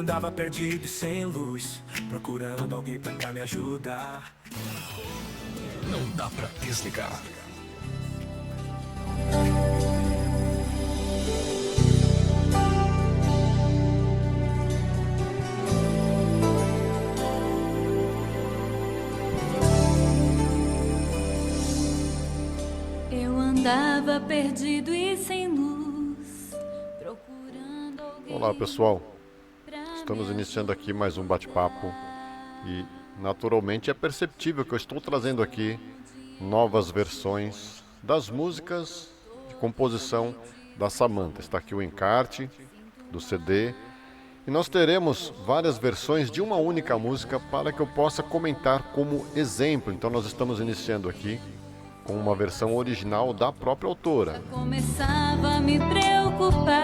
andava perdido e sem luz, procurando alguém pra me ajudar. Não dá pra desligar. Eu andava perdido e sem luz, procurando alguém. Olá pessoal, estamos iniciando aqui mais um bate-papo e naturalmente é perceptível que eu estou trazendo aqui novas versões das músicas de composição da Samantha. Está aqui o encarte do CD e nós teremos várias versões de uma única música para que eu possa comentar como exemplo. Então nós estamos iniciando aqui com uma versão original da própria autora. Começava a me preocupar,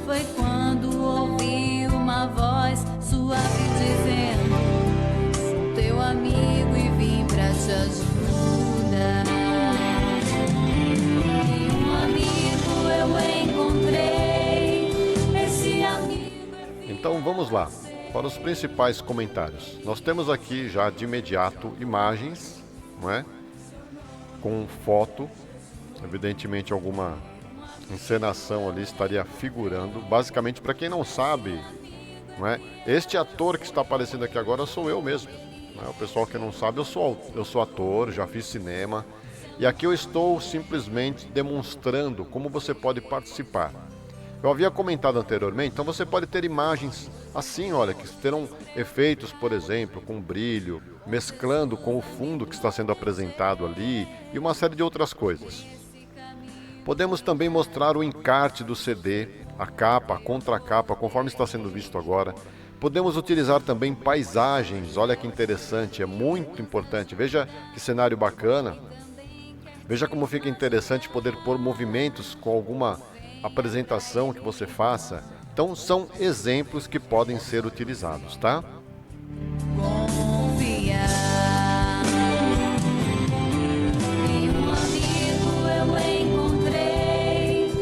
foi quando ouvi uma voz suave dizendo: sou teu amigo e vim pra te ajudar. E um amigo eu encontrei, esse amigo Então vamos lá, para os principais comentários. Nós temos aqui já de imediato imagens, não é? Com foto, evidentemente alguma encenação ali estaria figurando. Basicamente, para quem não sabe, não é? Este ator que está aparecendo aqui agora sou eu mesmo. Não é? O pessoal que não sabe, eu sou ator, já fiz cinema. E aqui eu estou simplesmente demonstrando como você pode participar. Eu havia comentado anteriormente, então você pode ter imagens assim, olha, que terão efeitos, por exemplo, com brilho, mesclando com o fundo que está sendo apresentado ali e uma série de outras coisas. Podemos também mostrar o encarte do CD, a capa, a contracapa, conforme está sendo visto agora. Podemos utilizar também paisagens, olha que interessante, é muito importante. Veja que cenário bacana, veja como fica interessante poder pôr movimentos com alguma apresentação que você faça. Então são exemplos que podem ser utilizados, tá? confiar. E um amigo eu encontrei,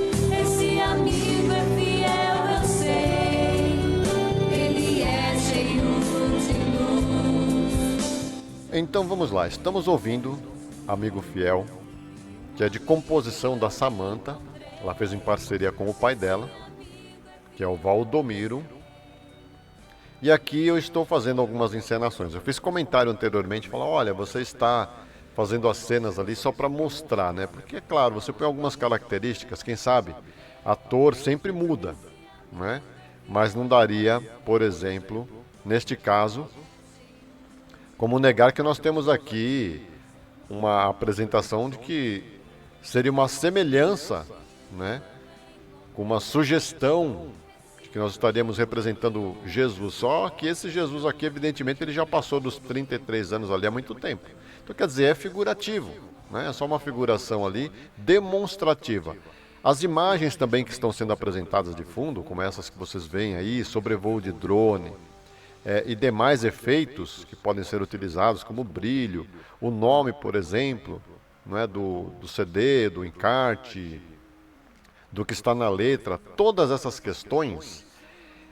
esse amigo é fiel, eu sei, ele é cheio de luz. Então vamos lá, estamos ouvindo Amigo Fiel, que é de composição da Samantha. Ela fez em parceria com o pai dela, que é o Valdomiro. E aqui eu estou fazendo algumas encenações. Eu fiz comentário anteriormente, falando, olha, você está fazendo as cenas ali só para mostrar, né? Porque, é claro, você põe algumas características, quem sabe, ator sempre muda, né? Mas não daria, por exemplo, neste caso, como negar que nós temos aqui uma apresentação de que seria uma semelhança, né, com uma sugestão de que nós estaríamos representando Jesus, só que esse Jesus aqui, evidentemente, ele já passou dos 33 anos ali há muito tempo. Então, quer dizer, é figurativo, né? É só uma figuração ali demonstrativa. As imagens também que estão sendo apresentadas de fundo, como essas que vocês veem aí, sobrevoo de drone, e demais efeitos que podem ser utilizados, como brilho, o nome, por exemplo, não é, do CD, do encarte, do que está na letra, todas essas questões,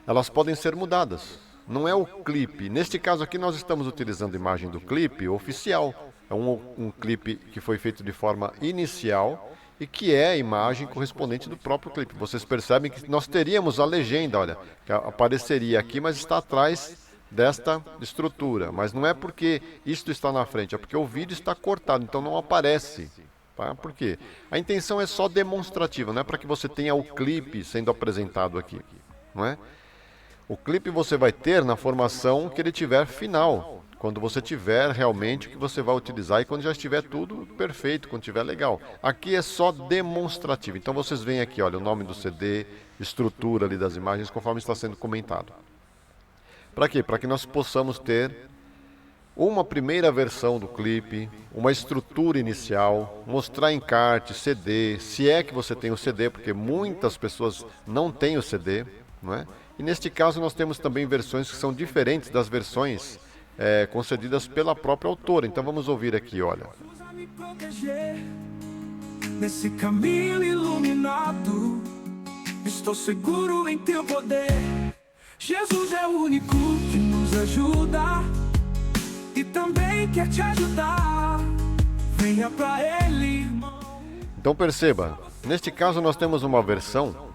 elas podem ser mudadas. Não é o clipe. Neste caso aqui nós estamos utilizando a imagem do clipe oficial. É um clipe que foi feito de forma inicial e que é a imagem correspondente do próprio clipe. Vocês percebem que nós teríamos a legenda, olha, que apareceria aqui, mas está atrás desta estrutura. Mas não é porque isto está na frente, é porque o vídeo está cortado, então não aparece. Tá? Por quê? A intenção é só demonstrativa, não é para que você tenha o clipe sendo apresentado aqui, não é? O clipe você vai ter na formação que ele tiver final, quando você tiver realmente o que você vai utilizar e quando já estiver tudo perfeito, quando estiver legal. Aqui é só demonstrativo. Então vocês veem aqui, olha, o nome do CD, estrutura ali das imagens, conforme está sendo comentado. Para quê? Para que nós possamos ter uma primeira versão do clipe, uma estrutura inicial, mostrar encarte, CD, se é que você tem o CD, porque muitas pessoas não têm o CD, não é? E neste caso nós temos também versões que são diferentes das versões concedidas pela própria autora. Então vamos ouvir aqui, olha. Me proteger nesse caminho iluminado, estou seguro em teu poder. Jesus é o único que nos ajuda e também quer te ajudar. Venha pra Ele, irmão. Então perceba, neste caso nós temos uma versão,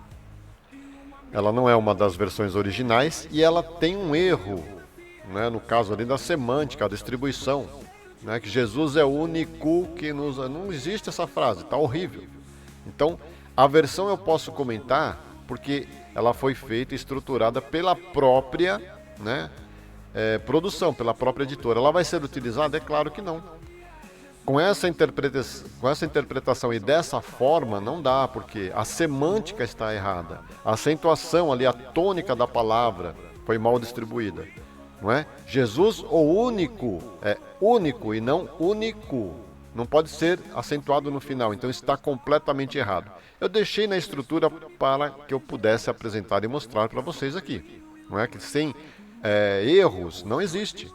ela não é uma das versões originais e ela tem um erro, né, no caso ali da semântica, a distribuição, né, que Jesus é o único que nos... Não existe essa frase, tá horrível. Então, a versão eu posso comentar porque ela foi feita e estruturada pela própria, né, produção, pela própria editora. Ela vai ser utilizada? É claro que não. Com essa interpretação e dessa forma não dá, porque a semântica está errada. A acentuação ali, a tônica da palavra foi mal distribuída. Não é? Jesus, o único, é único e não único. Não pode ser acentuado no final, então está completamente errado. Eu deixei na estrutura para que eu pudesse apresentar e mostrar para vocês aqui. Não é que sem erros não existe.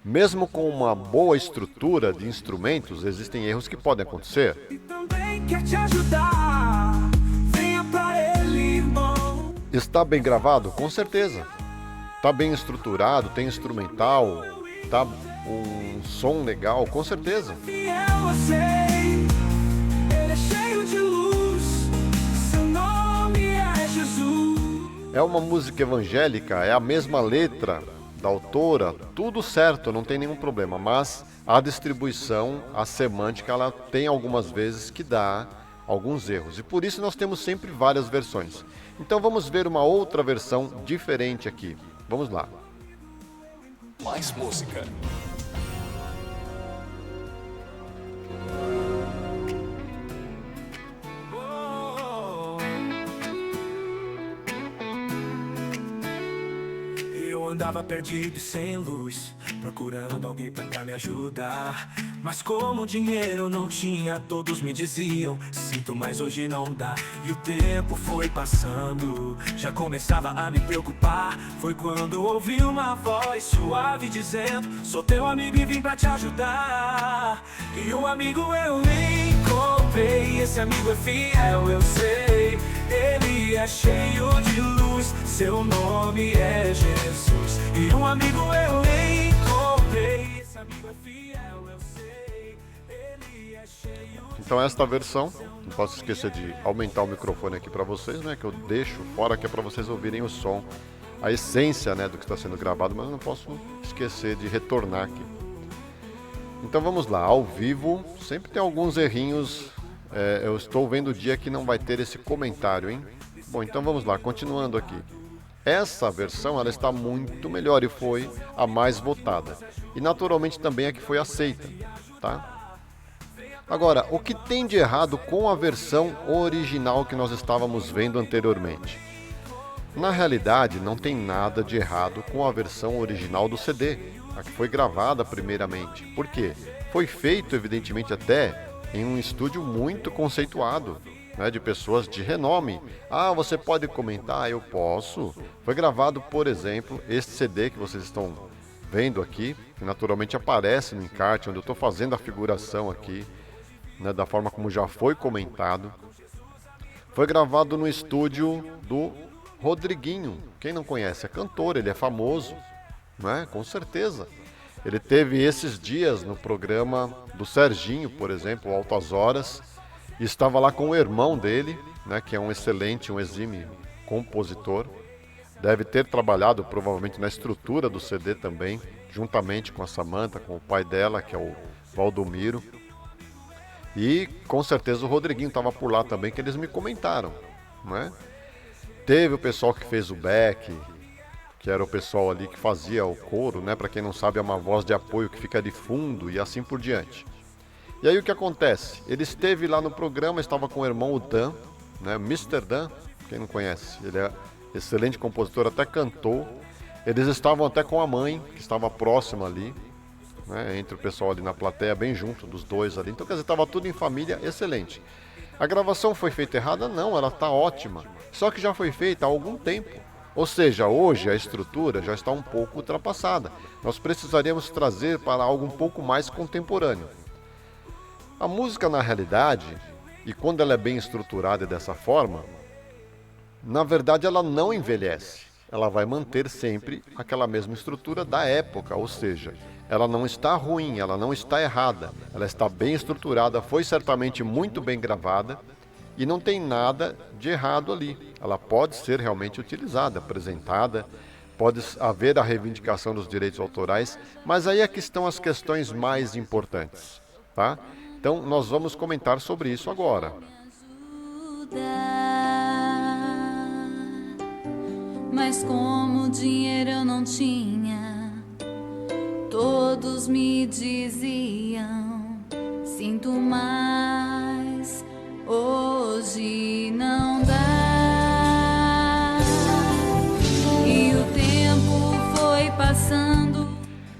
Mesmo com uma boa estrutura de instrumentos, existem erros que podem acontecer. E também quer te ajudar. Venha pra Ele, irmão. Está bem gravado? Com certeza. Está bem estruturado, tem instrumental, tá um som legal, com certeza. Fiel eu sei, Ele é cheio de luz, seu nome é Jesus. É uma música evangélica, é a mesma letra da autora, tudo certo, não tem nenhum problema, mas a distribuição, a semântica, ela tem algumas vezes que dá alguns erros, e por isso nós temos sempre várias versões. Então vamos ver uma outra versão diferente aqui. Vamos lá. Mais música. Eu andava perdido e sem luz, procurando alguém pra me ajudar. Mas como dinheiro não tinha, todos me diziam: sinto, mas hoje não dá. E o tempo foi passando, já começava a me preocupar. Foi quando ouvi uma voz suave dizendo: sou teu amigo e vim pra te ajudar. E um amigo eu encontrei, esse amigo é fiel, eu sei. Ele é cheio de luz, seu nome é Jesus. E um amigo eu encontrei, esse amigo é fiel, eu sei. Ele é cheio de... Então esta versão, não posso esquecer de aumentar o microfone aqui para vocês, né, que eu deixo fora que é para vocês ouvirem o som, a essência, né, do que está sendo gravado, mas eu não posso esquecer de retornar aqui. Então vamos lá, ao vivo, sempre tem alguns errinhos. Eu estou vendo o dia que não vai ter esse comentário, hein? Bom, então vamos lá, continuando aqui. Essa versão, ela está muito melhor e foi a mais votada. E naturalmente também a que foi aceita, tá? Agora, o que tem de errado com a versão original que nós estávamos vendo anteriormente? Na realidade, não tem nada de errado com a versão original do CD, a que foi gravada primeiramente. Por quê? Foi feito, evidentemente, até em um estúdio muito conceituado, né, de pessoas de renome. Ah, você pode comentar? Eu posso. Foi gravado, por exemplo, este CD que vocês estão vendo aqui, que naturalmente aparece no encarte, onde eu estou fazendo a figuração aqui, né, da forma como já foi comentado. Foi gravado no estúdio do Rodriguinho. Quem não conhece, é cantor, ele é famoso, né? Com certeza. Ele teve esses dias no programa do Serginho, por exemplo, Altas Horas, e estava lá com o irmão dele, né, que é um excelente, um exímio compositor. Deve ter trabalhado provavelmente na estrutura do CD também, juntamente com a Samantha, com o pai dela, que é o Valdomiro. E com certeza o Rodriguinho estava por lá também, que eles me comentaram, né? Teve o pessoal que fez o back, que era o pessoal ali que fazia o coro, né? Para quem não sabe, é uma voz de apoio que fica de fundo e assim por diante. E aí o que acontece? Ele esteve lá no programa, estava com o irmão, o Dan, né? Mr. Dan, quem não conhece, ele é excelente compositor, até cantou. Eles estavam até com a mãe, que estava próxima ali, né? Entre o pessoal ali na plateia, bem junto dos dois ali. Então, quer dizer, estava tudo em família, excelente. A gravação foi feita errada? Não, ela está ótima. Só que já foi feita há algum tempo. Ou seja, hoje a estrutura já está um pouco ultrapassada. Nós precisaríamos trazer para algo um pouco mais contemporâneo. A música, na realidade, e quando ela é bem estruturada dessa forma, na verdade ela não envelhece. ela vai manter sempre aquela mesma estrutura da época, ou seja, ela não está ruim, ela não está errada, ela está bem estruturada, foi certamente muito bem gravada e não tem nada de errado ali. Ela pode ser realmente utilizada, apresentada, pode haver a reivindicação dos direitos autorais, mas aí é que estão as questões mais importantes, tá? Então nós vamos comentar sobre isso agora. Mas como dinheiro eu não tinha, todos me diziam: sinto mais, hoje não dá. E o tempo foi passando.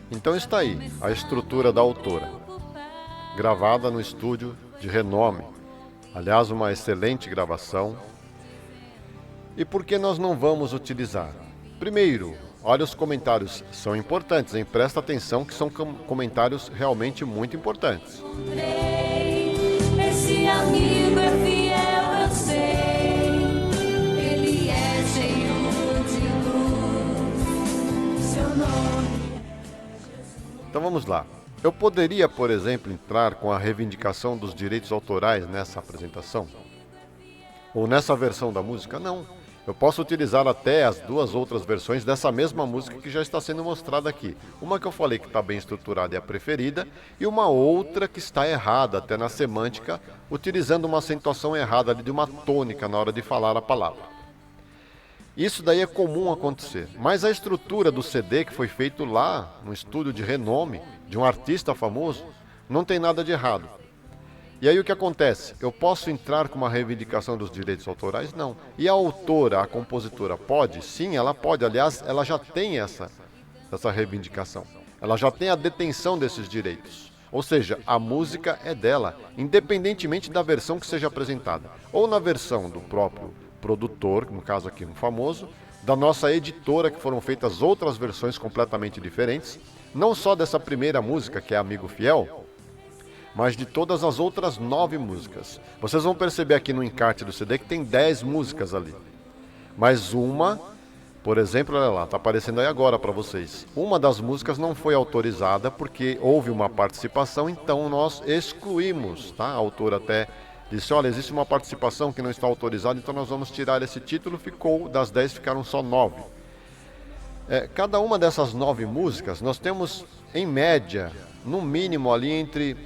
Então está aí a estrutura da autora, gravada no estúdio de renome. Aliás, uma excelente gravação. E por que nós não vamos utilizar? Primeiro, olha, os comentários são importantes, hein? Presta atenção que são comentários realmente muito importantes. Esse amigo é fiel, eu sei. Ele é cheio de luz. Seu nome. Então vamos lá. Eu poderia, por exemplo, entrar com a reivindicação dos direitos autorais nessa apresentação? Ou nessa versão da música? Não. Eu posso utilizar até as duas outras versões dessa mesma música que já está sendo mostrada aqui. Uma que eu falei que está bem estruturada e a preferida, e uma outra que está errada, até na semântica, utilizando uma acentuação errada ali de uma tônica na hora de falar a palavra. Isso daí é comum acontecer, mas a estrutura do CD que foi feito lá, no estúdio de renome, de um artista famoso, não tem nada de errado. E aí o que acontece? Eu posso entrar com uma reivindicação dos direitos autorais? Não. E a autora, a compositora, pode? Sim, ela pode. Aliás, ela já tem essa reivindicação. Ela já tem a detenção desses direitos. Ou seja, a música é dela, independentemente da versão que seja apresentada. Ou na versão do próprio produtor, no caso aqui um famoso, da nossa editora, que foram feitas outras versões completamente diferentes, não só dessa primeira música, que é Amigo Fiel, mas de todas as outras 9 músicas. Vocês vão perceber aqui no encarte do CD que tem 10 músicas ali. Mas uma, por exemplo, olha lá, está aparecendo aí agora para vocês. Uma das músicas não foi autorizada porque houve uma participação, então nós excluímos, tá? A autora até disse, olha, existe uma participação que não está autorizada, então nós vamos tirar esse título, das 10 ficaram só 9. Cada uma dessas 9 músicas, nós temos, em média, no mínimo ali entre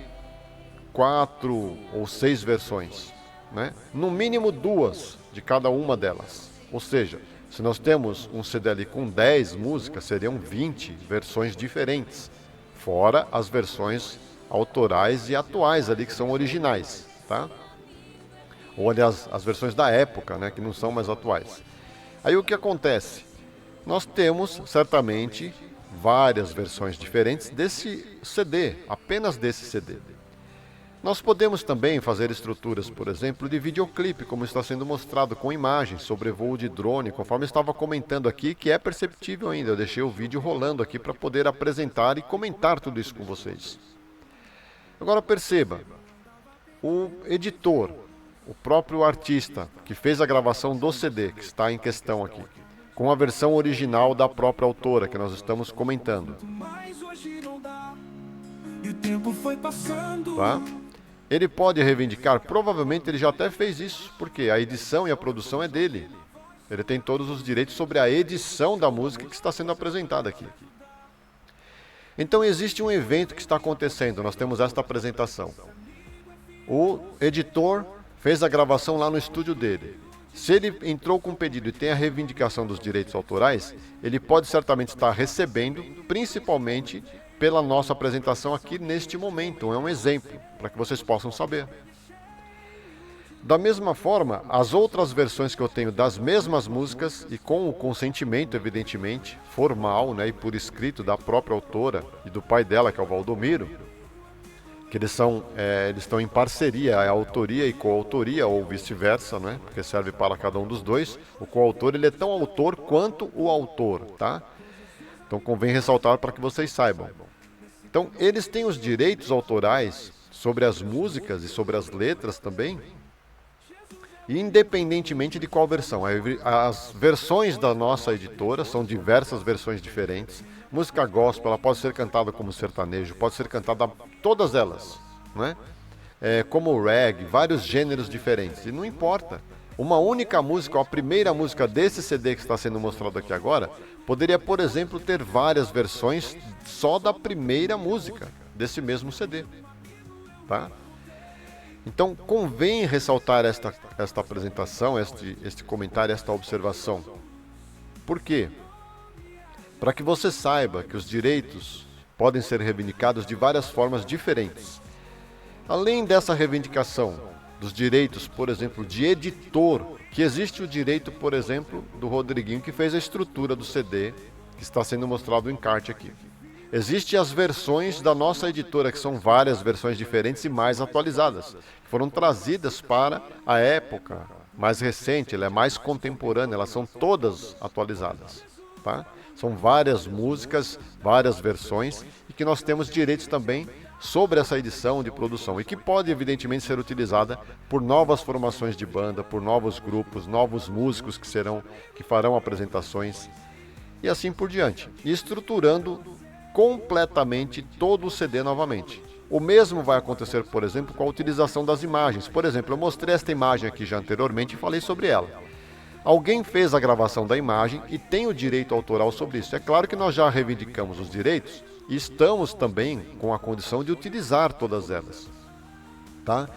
4 ou 6 versões, né? No mínimo 2 de cada uma delas. Ou seja, se nós temos um CD ali com 10 músicas, seriam 20 versões diferentes, fora as versões autorais e atuais ali, que são originais, tá? Ou aliás, as versões da época, né, que não são mais atuais. Aí o que acontece? Nós temos, certamente, várias versões diferentes desse CD, apenas desse CD. Nós podemos também fazer estruturas, por exemplo, de videoclipe, como está sendo mostrado com imagens, sobrevoo de drone, conforme eu estava comentando aqui, que é perceptível ainda. Eu deixei o vídeo rolando aqui para poder apresentar e comentar tudo isso com vocês. Agora perceba, o editor, o próprio artista que fez a gravação do CD, que está em questão aqui, com a versão original da própria autora, que nós estamos comentando. Tá? Ele pode reivindicar? Provavelmente ele já até fez isso, porque a edição e a produção é dele. Ele tem todos os direitos sobre a edição da música que está sendo apresentada aqui. Então existe um evento que está acontecendo, nós temos esta apresentação. O editor fez a gravação lá no estúdio dele. Se ele entrou com um pedido e tem a reivindicação dos direitos autorais, ele pode certamente estar recebendo, principalmente pela nossa apresentação aqui neste momento. É um exemplo, para que vocês possam saber. Da mesma forma, as outras versões que eu tenho das mesmas músicas, e com o consentimento, evidentemente, formal, né, e por escrito da própria autora e do pai dela, que é o Valdomiro, que eles estão em parceria, é autoria e coautoria, ou vice-versa, né, porque serve para cada um dos dois. O coautor, ele é tão autor quanto o autor, tá? Então convém ressaltar para que vocês saibam. Então, eles têm os direitos autorais sobre as músicas e sobre as letras também, independentemente de qual versão. As versões da nossa editora são diversas versões diferentes. Música gospel, ela pode ser cantada como sertanejo, pode ser cantada todas elas, né? Como reggae, vários gêneros diferentes, e não importa. Uma única música, a primeira música desse CD que está sendo mostrado aqui agora, poderia, por exemplo, ter várias versões só da primeira música desse mesmo CD, tá? Então, convém ressaltar esta apresentação, este comentário, esta observação. Por quê? Para que você saiba que os direitos podem ser reivindicados de várias formas diferentes. Além dessa reivindicação dos direitos, por exemplo, de editor, que existe o direito, por exemplo, do Rodriguinho, que fez a estrutura do CD, que está sendo mostrado o encarte aqui. Existem as versões da nossa editora, que são várias versões diferentes e mais atualizadas. Foram trazidas para a época mais recente, ela é mais contemporânea, elas são todas atualizadas, tá? São várias músicas, várias versões, e que nós temos direitos também sobre essa edição de produção, e que pode evidentemente ser utilizada por novas formações de banda, por novos grupos, novos músicos que farão apresentações, e assim por diante, e estruturando completamente todo o CD novamente. O mesmo vai acontecer, por exemplo, com a utilização das imagens. Por exemplo, eu mostrei esta imagem aqui já anteriormente e falei sobre ela. Alguém fez a gravação da imagem e tem o direito autoral sobre isso. É claro que nós já reivindicamos os direitos e estamos também com a condição de utilizar todas elas, tá?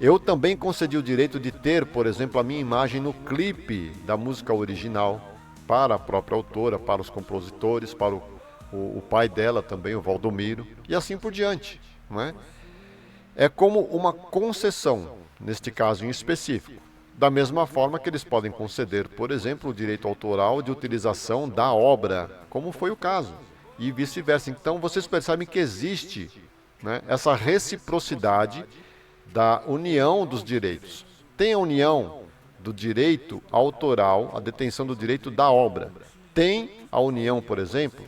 Eu também concedi o direito de ter, por exemplo, a minha imagem no clipe da música original para a própria autora, para os compositores, para o pai dela também, o Valdomiro, e assim por diante, não é? É como uma concessão, neste caso em específico. Da mesma forma que eles podem conceder, por exemplo, o direito autoral de utilização da obra, como foi o caso, e vice-versa. Então vocês percebem que existe, né, essa reciprocidade da união dos direitos. Tem a união do direito autoral, a detenção do direito da obra. Tem a união, por exemplo,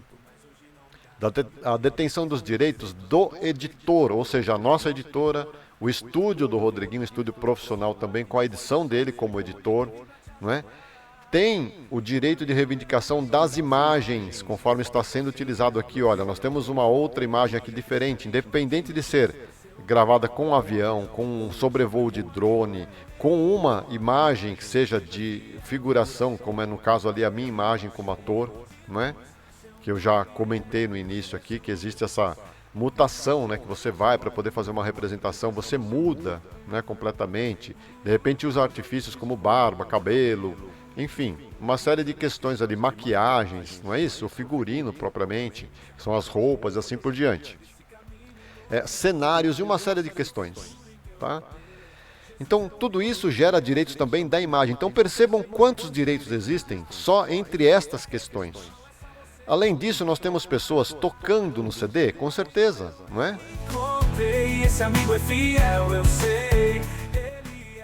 a detenção dos direitos do editor, ou seja, a nossa editora, o estúdio do Rodriguinho, um estúdio profissional também, com a edição dele como editor, não é? Tem o direito de reivindicação das imagens, conforme está sendo utilizado aqui. Olha, nós temos uma outra imagem aqui diferente, independente de ser gravada com um avião, com um sobrevoo de drone, com uma imagem que seja de figuração, como é no caso ali a minha imagem como ator, não é? Que eu já comentei no início aqui, que existe essa mutação, né, que você vai para poder fazer uma representação, você muda, né, completamente, de repente usa artifícios como barba, cabelo, enfim, uma série de questões ali, maquiagens, não é isso? O figurino propriamente, são as roupas e assim por diante. Cenários e uma série de questões, tá? Então tudo isso gera direitos também da imagem. Então percebam quantos direitos existem só entre estas questões. Além disso, nós temos pessoas tocando no CD, com certeza, não é?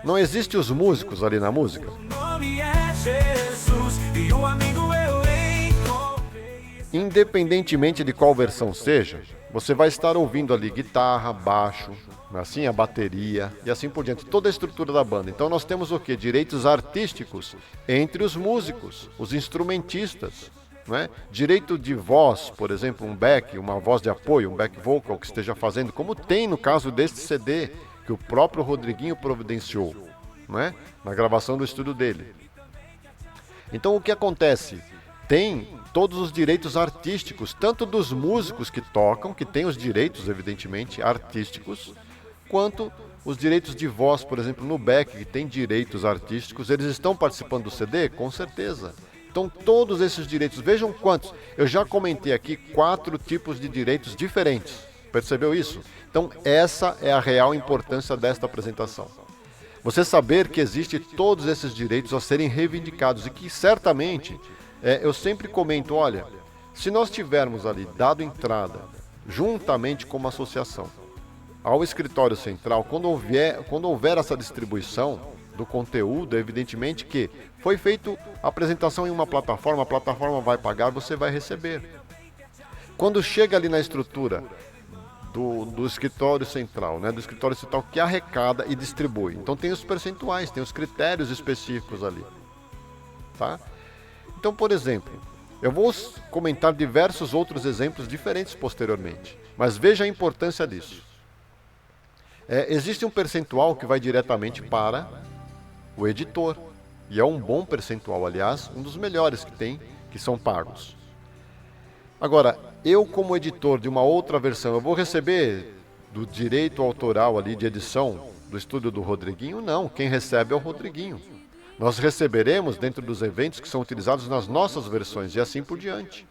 Não existem os músicos ali na música? Independentemente de qual versão seja, você vai estar ouvindo ali guitarra, baixo, assim a bateria e assim por diante, toda a estrutura da banda. Então nós temos o quê? Direitos artísticos entre os músicos, os instrumentistas. Não é? Direito de voz, por exemplo, um back, uma voz de apoio, um back vocal que esteja fazendo, como tem no caso deste CD, que o próprio Rodriguinho providenciou, não é? Na gravação do estúdio dele. Então o que acontece? Tem todos os direitos artísticos, tanto dos músicos que tocam, que têm os direitos, evidentemente, artísticos, quanto os direitos de voz, por exemplo, no back, que tem direitos artísticos. Eles estão participando do CD? Com certeza. Então todos esses direitos, vejam quantos, eu já comentei aqui 4 tipos de direitos diferentes, percebeu isso? Então essa é a real importância desta apresentação. Você saber que existem todos esses direitos a serem reivindicados e que certamente, eu sempre comento, olha, se nós tivermos ali dado entrada, juntamente com uma associação, ao escritório central, quando houver essa distribuição do conteúdo, evidentemente que foi feita a apresentação em uma plataforma, a plataforma vai pagar, você vai receber. Quando chega ali na estrutura do escritório central, né? Do escritório central que arrecada e distribui. Então tem os percentuais, tem os critérios específicos ali, tá? Então, por exemplo, eu vou comentar diversos outros exemplos diferentes posteriormente, mas veja a importância disso. Existe um percentual que vai diretamente para o editor, e é um bom percentual, aliás, um dos melhores que tem, que são pagos. Agora, eu como editor de uma outra versão, eu vou receber do direito autoral ali de edição do estúdio do Rodriguinho? Não, quem recebe é o Rodriguinho. Nós receberemos dentro dos eventos que são utilizados nas nossas versões e assim por diante.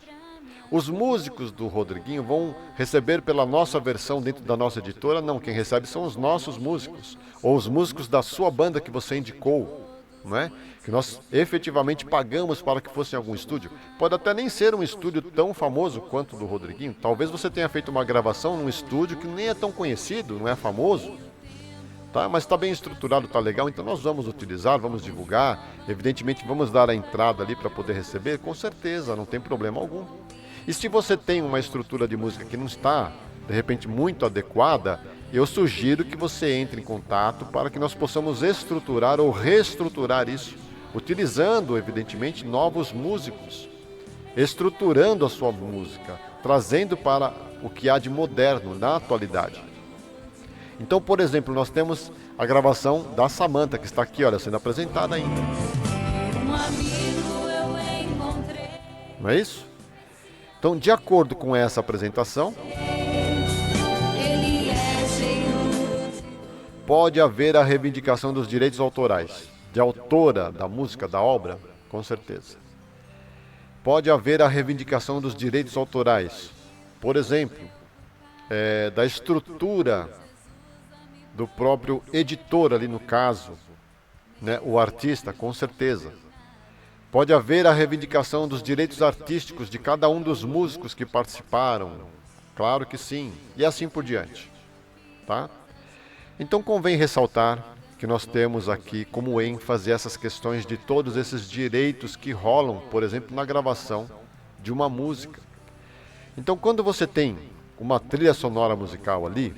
Os músicos do Rodriguinho vão receber pela nossa versão dentro da nossa editora? Não, quem recebe são os nossos músicos, ou os músicos da sua banda que você indicou, não é? Que nós efetivamente pagamos para que fosse em algum estúdio. Pode até nem ser um estúdio tão famoso quanto o do Rodriguinho. Talvez você tenha feito uma gravação num estúdio que nem é tão conhecido, não é famoso, tá? Mas está bem estruturado, está legal, então nós vamos utilizar, vamos divulgar. Evidentemente vamos dar a entrada ali para poder receber, com certeza, não tem problema algum. E se você tem uma estrutura de música que não está, de repente, muito adequada, eu sugiro que você entre em contato para que nós possamos estruturar ou reestruturar isso, utilizando, evidentemente, novos músicos, estruturando a sua música, trazendo para o que há de moderno na atualidade. Então, por exemplo, nós temos a gravação da Samantha, que está aqui, olha, sendo apresentada ainda. Um amigo eu encontrei. Não é isso? Então, de acordo com essa apresentação, Ele é cheio. pode haver a reivindicação dos direitos autorais, de autora da música, da obra, com certeza. Pode haver a reivindicação dos direitos autorais, por exemplo, da estrutura do próprio editor ali no caso, né, o artista, com certeza. Pode haver a reivindicação dos direitos artísticos de cada um dos músicos que participaram, claro que sim, e assim por diante, tá? Então convém ressaltar que nós temos aqui como ênfase essas questões de todos esses direitos que rolam, por exemplo, na gravação de uma música. Então quando você tem uma trilha sonora musical ali,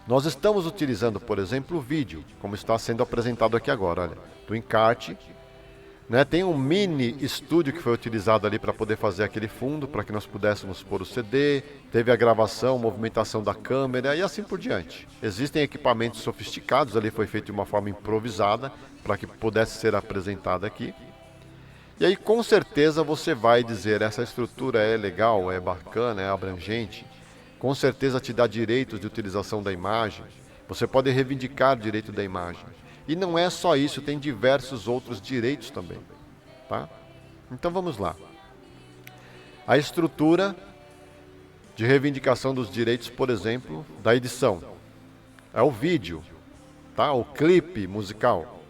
nós estamos utilizando, por exemplo, o vídeo, como está sendo apresentado aqui agora, olha, do encarte, né? Tem um mini estúdio que foi utilizado ali para poder fazer aquele fundo, para que nós pudéssemos pôr o CD, teve a gravação, movimentação da câmera e assim por diante. Existem equipamentos sofisticados, ali foi feito de uma forma improvisada, para que pudesse ser apresentada aqui. E aí com certeza você vai dizer, essa estrutura é legal, é bacana, é abrangente, com certeza te dá direitos de utilização da imagem, você pode reivindicar direito da imagem. E não é só isso, tem diversos outros direitos também, tá? Então vamos lá. A estrutura de reivindicação dos direitos, por exemplo, da edição. É o vídeo, tá? O clipe musical,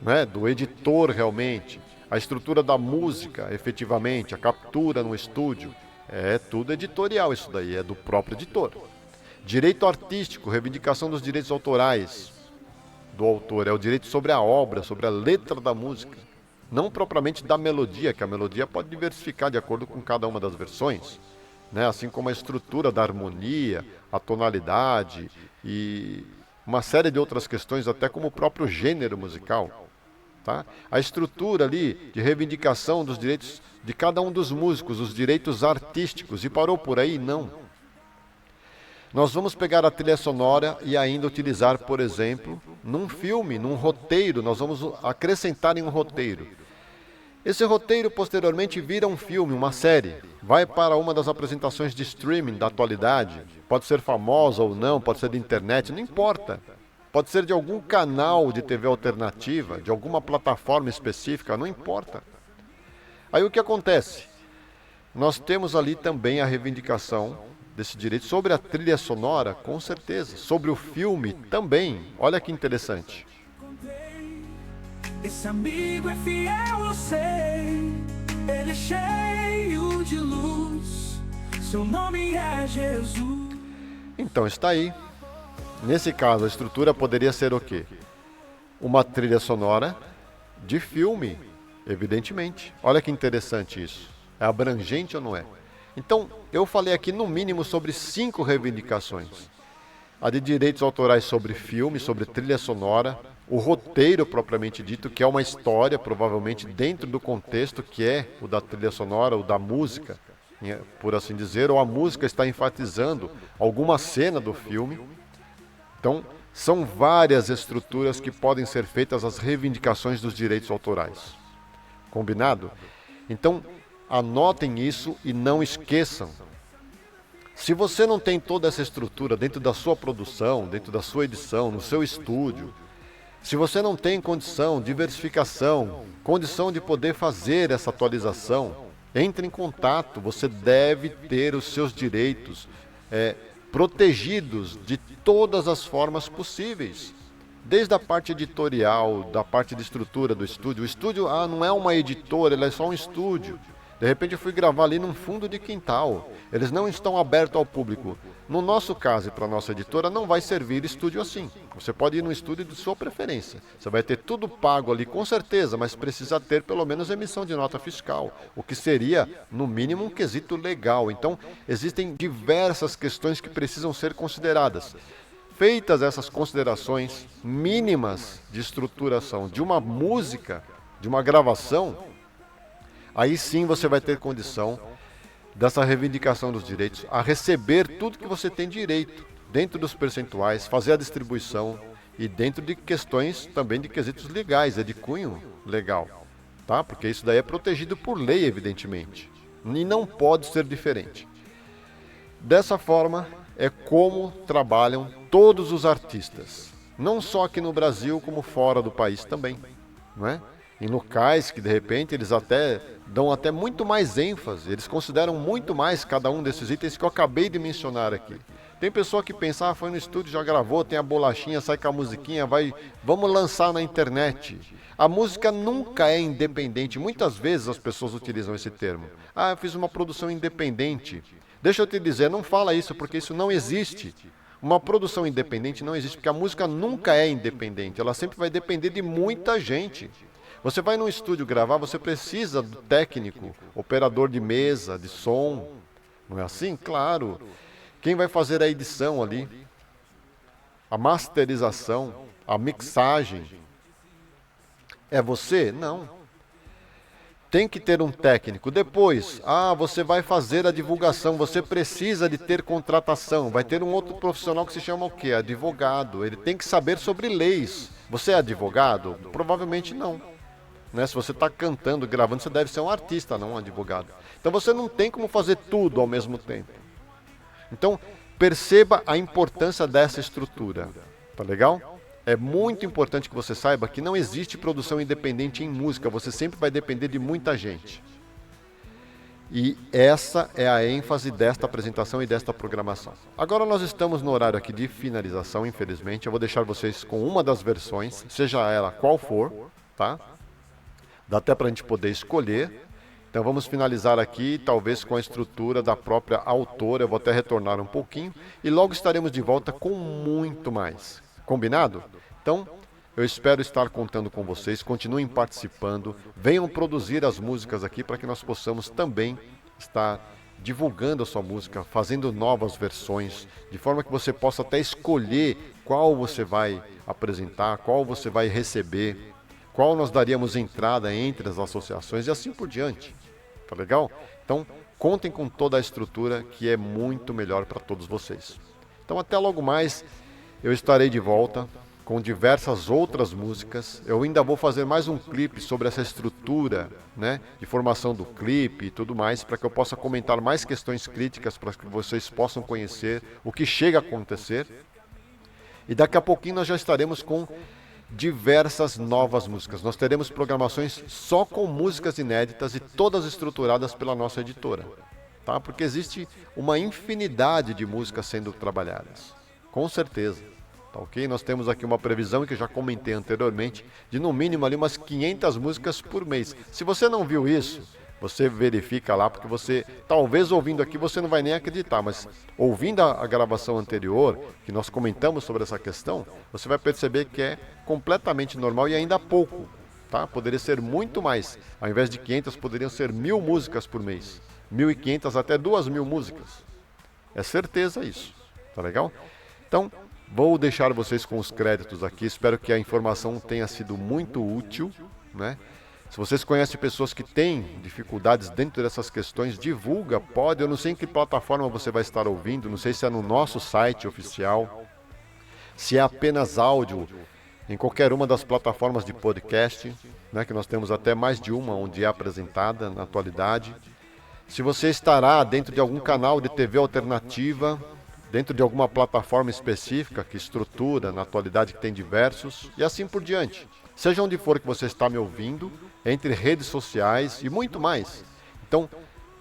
né? Do editor realmente. A estrutura da música, efetivamente, a captura no estúdio. É tudo editorial isso daí, é do próprio editor. Direito artístico, reivindicação dos direitos autorais do autor, é o direito sobre a obra, sobre a letra da música, não propriamente da melodia, que a melodia pode diversificar de acordo com cada uma das versões, né? Assim como a estrutura da harmonia, a tonalidade e uma série de outras questões, até como o próprio gênero musical, tá? A estrutura ali de reivindicação dos direitos de cada um dos músicos, os direitos artísticos, e parou por aí? Não. Nós vamos pegar a trilha sonora e ainda utilizar, por exemplo, num filme, num roteiro, nós vamos acrescentar em um roteiro. Esse roteiro posteriormente vira um filme, uma série, vai para uma das apresentações de streaming da atualidade, pode ser famosa ou não, pode ser de internet, não importa. Pode ser de algum canal de TV alternativa, de alguma plataforma específica, não importa. Aí o que acontece? Nós temos ali também a reivindicação desse direito sobre a trilha sonora, com certeza. Sobre o filme também. Olha que interessante. Esse amigo é fiel, eu sei. Ele é cheio de luz. Seu nome é Jesus. Então está aí. Nesse caso, a estrutura poderia ser o quê? Uma trilha sonora de filme, evidentemente. Olha que interessante isso. É abrangente ou não é? Então, eu falei aqui no mínimo sobre 5 reivindicações. A de direitos autorais sobre filme, sobre trilha sonora, o roteiro propriamente dito, que é uma história, provavelmente dentro do contexto que é o da trilha sonora, o da música, por assim dizer, ou a música está enfatizando alguma cena do filme. Então, são várias estruturas que podem ser feitas as reivindicações dos direitos autorais. Combinado? Então, anotem isso e não esqueçam. Se você não tem toda essa estrutura dentro da sua produção, dentro da sua edição, no seu estúdio, se você não tem condição, diversificação, condição de poder fazer essa atualização, entre em contato. Você deve ter os seus direitos protegidos de todas as formas possíveis. Desde a parte editorial, da parte de estrutura do estúdio. O estúdio não é uma editora, ele é só um estúdio. De repente eu fui gravar ali num fundo de quintal. Eles não estão abertos ao público. No nosso caso e para a nossa editora não vai servir estúdio assim. Você pode ir no estúdio de sua preferência. Você vai ter tudo pago ali com certeza, mas precisa ter pelo menos emissão de nota fiscal. O que seria, no mínimo, um quesito legal. Então, existem diversas questões que precisam ser consideradas. Feitas essas considerações mínimas de estruturação de uma música, de uma gravação, aí sim você vai ter condição dessa reivindicação dos direitos a receber tudo que você tem direito, dentro dos percentuais, fazer a distribuição e dentro de questões também de quesitos legais, de cunho legal, tá? Porque isso daí é protegido por lei, evidentemente, e não pode ser diferente. Dessa forma é como trabalham todos os artistas, não só aqui no Brasil, como fora do país também, não é? Em locais que de repente eles dão até muito mais ênfase, eles consideram muito mais cada um desses itens que eu acabei de mencionar aqui. Tem pessoa que pensa, foi no estúdio, já gravou, tem a bolachinha, sai com a musiquinha, vamos lançar na internet. A música nunca é independente, muitas vezes as pessoas utilizam esse termo. Eu fiz uma produção independente. Deixa eu te dizer, não fala isso porque isso não existe. Uma produção independente não existe, porque a música nunca é independente, ela sempre vai depender de muita gente. Você vai num estúdio gravar, você precisa do técnico, operador de mesa, de som, não é assim? Claro. Quem vai fazer a edição ali, a masterização, a mixagem, é você? Não. Tem que ter um técnico. Depois, você vai fazer a divulgação, você precisa de ter contratação. Vai ter um outro profissional que se chama o quê? Advogado. Ele tem que saber sobre leis. Você é advogado? Provavelmente não. Né? Se você está cantando, gravando, você deve ser um artista, não um advogado. Então você não tem como fazer tudo ao mesmo tempo. Então, perceba a importância dessa estrutura. Tá legal? É muito importante que você saiba que não existe produção independente em música, você sempre vai depender de muita gente. E essa é a ênfase desta apresentação e desta programação. Agora nós estamos no horário aqui de finalização, infelizmente. Eu vou deixar vocês com uma das versões, seja ela qual for, tá? Dá até para a gente poder escolher. Então vamos finalizar aqui, talvez com a estrutura da própria autora. Eu vou até retornar um pouquinho e logo estaremos de volta com muito mais. Combinado? Então, eu espero estar contando com vocês, continuem participando, venham produzir as músicas aqui para que nós possamos também estar divulgando a sua música, fazendo novas versões, de forma que você possa até escolher qual você vai apresentar, qual você vai receber, qual nós daríamos entrada entre as associações e assim por diante. Tá legal? Então, contem com toda a estrutura que é muito melhor para todos vocês. Então, até logo mais. Eu estarei de volta com diversas outras músicas. Eu ainda vou fazer mais um clipe sobre essa estrutura, né, de formação do clipe e tudo mais, para que eu possa comentar mais questões críticas, para que vocês possam conhecer o que chega a acontecer. E daqui a pouquinho nós já estaremos com diversas novas músicas. Nós teremos programações só com músicas inéditas e todas estruturadas pela nossa editora, tá? Porque existe uma infinidade de músicas sendo trabalhadas. Com certeza, tá ok? Nós temos aqui uma previsão que eu já comentei anteriormente, de no mínimo ali umas 500 músicas por mês. Se você não viu isso, você verifica lá, porque você, talvez ouvindo aqui, você não vai nem acreditar, mas ouvindo a gravação anterior, que nós comentamos sobre essa questão, você vai perceber que é completamente normal e ainda pouco, tá? Poderia ser muito mais. Ao invés de 500, poderiam ser 1000 músicas por mês. 1.500 até 2.000 músicas. É certeza isso, tá legal? Então, vou deixar vocês com os créditos aqui, espero que a informação tenha sido muito útil, né? Se vocês conhecem pessoas que têm dificuldades dentro dessas questões, divulga, pode, eu não sei em que plataforma você vai estar ouvindo, não sei se é no nosso site oficial, se é apenas áudio, em qualquer uma das plataformas de podcast, né, que nós temos até mais de uma onde é apresentada na atualidade. Se você estará dentro de algum canal de TV alternativa, dentro de alguma plataforma específica que estrutura, na atualidade que tem diversos, e assim por diante. Seja onde for que você está me ouvindo, entre redes sociais e muito mais. Então,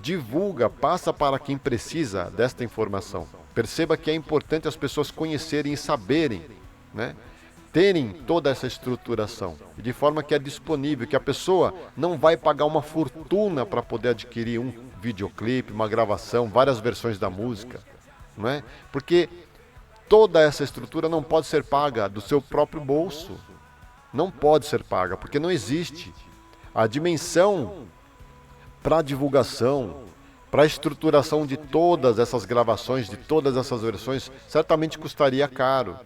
divulga, passa para quem precisa desta informação. Perceba que é importante as pessoas conhecerem e saberem, né? Terem toda essa estruturação, de forma que é disponível, que a pessoa não vai pagar uma fortuna para poder adquirir um videoclipe, uma gravação, várias versões da música, não é? Porque toda essa estrutura não pode ser paga do seu próprio bolso. Não pode ser paga, porque não existe. A dimensão para a divulgação, para a estruturação de todas essas gravações, de todas essas versões, certamente custaria caro.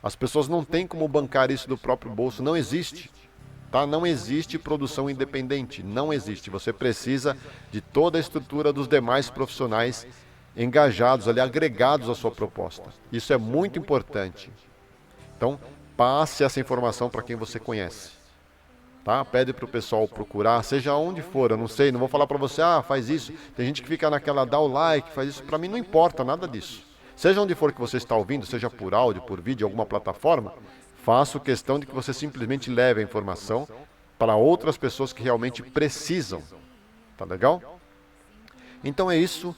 As pessoas não têm como bancar isso do próprio bolso, não existe. Tá? Não existe produção independente, não existe. Você precisa de toda a estrutura dos demais profissionais engajados, ali, agregados à sua proposta. Isso é muito importante. Então, passe essa informação para quem você conhece. Tá? Pede para o pessoal procurar, seja onde for, eu não sei, não vou falar para você, faz isso. Tem gente que fica naquela, dá o like, faz isso. Para mim não importa nada disso. Seja onde for que você está ouvindo, seja por áudio, por vídeo, alguma plataforma, faço questão de que você simplesmente leve a informação para outras pessoas que realmente precisam. Tá legal? Então é isso.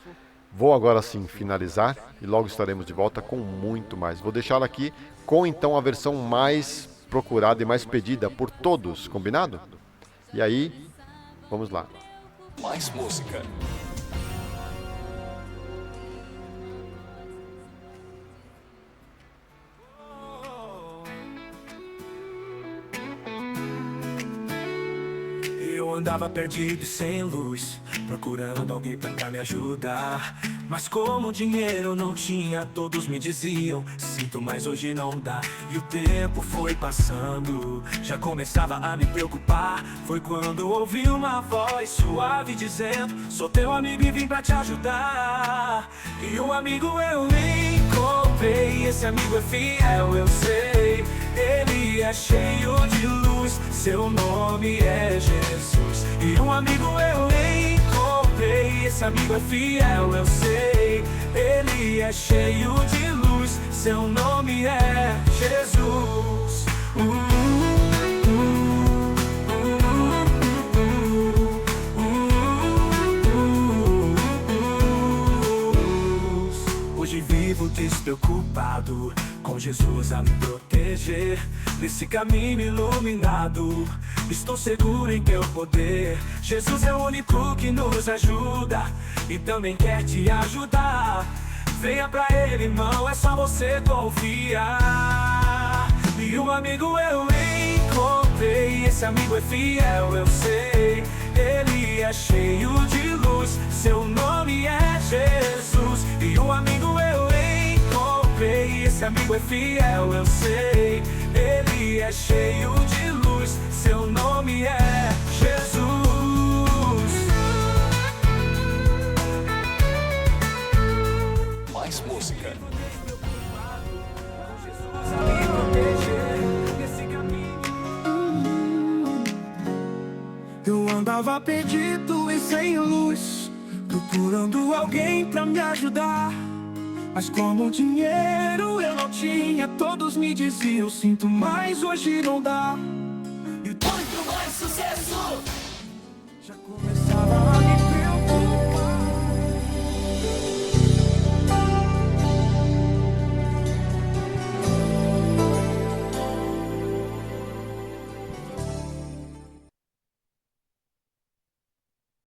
Vou agora sim finalizar e logo estaremos de volta com muito mais. Vou deixar aqui com então a versão mais procurada e mais pedida por todos, combinado? E aí, vamos lá. Mais música. Eu andava perdido e sem luz, procurando alguém pra me ajudar. Mas como dinheiro não tinha, todos me diziam, sinto, mas hoje não dá. E o tempo foi passando, já começava a me preocupar. Foi quando ouvi uma voz suave dizendo, sou teu amigo e vim pra te ajudar. E um amigo eu encontrei, esse amigo é fiel, eu sei. Ele é cheio de luz, seu nome é Jesus. E um amigo eu encontrei, esse amigo é fiel, eu sei. Ele é cheio de luz, seu nome é Jesus. Hoje vivo despreocupado, com Jesus a me proteger. Nesse caminho iluminado, estou seguro em teu poder. Jesus é o único que nos ajuda e também quer te ajudar. Venha pra ele, irmão, é só você confiar. E um amigo eu encontrei, esse amigo é fiel, eu sei. Ele é cheio de luz, seu nome é Jesus. E um amigo eu encontrei, esse amigo é fiel, eu sei. Ele é cheio de luz, seu nome é Jesus. Mais música. Eu andava perdido e sem luz, procurando alguém pra me ajudar. Mas como dinheiro eu não tinha, todos me diziam, sinto, mas hoje não dá. E o Muito mais sucesso! já começava a me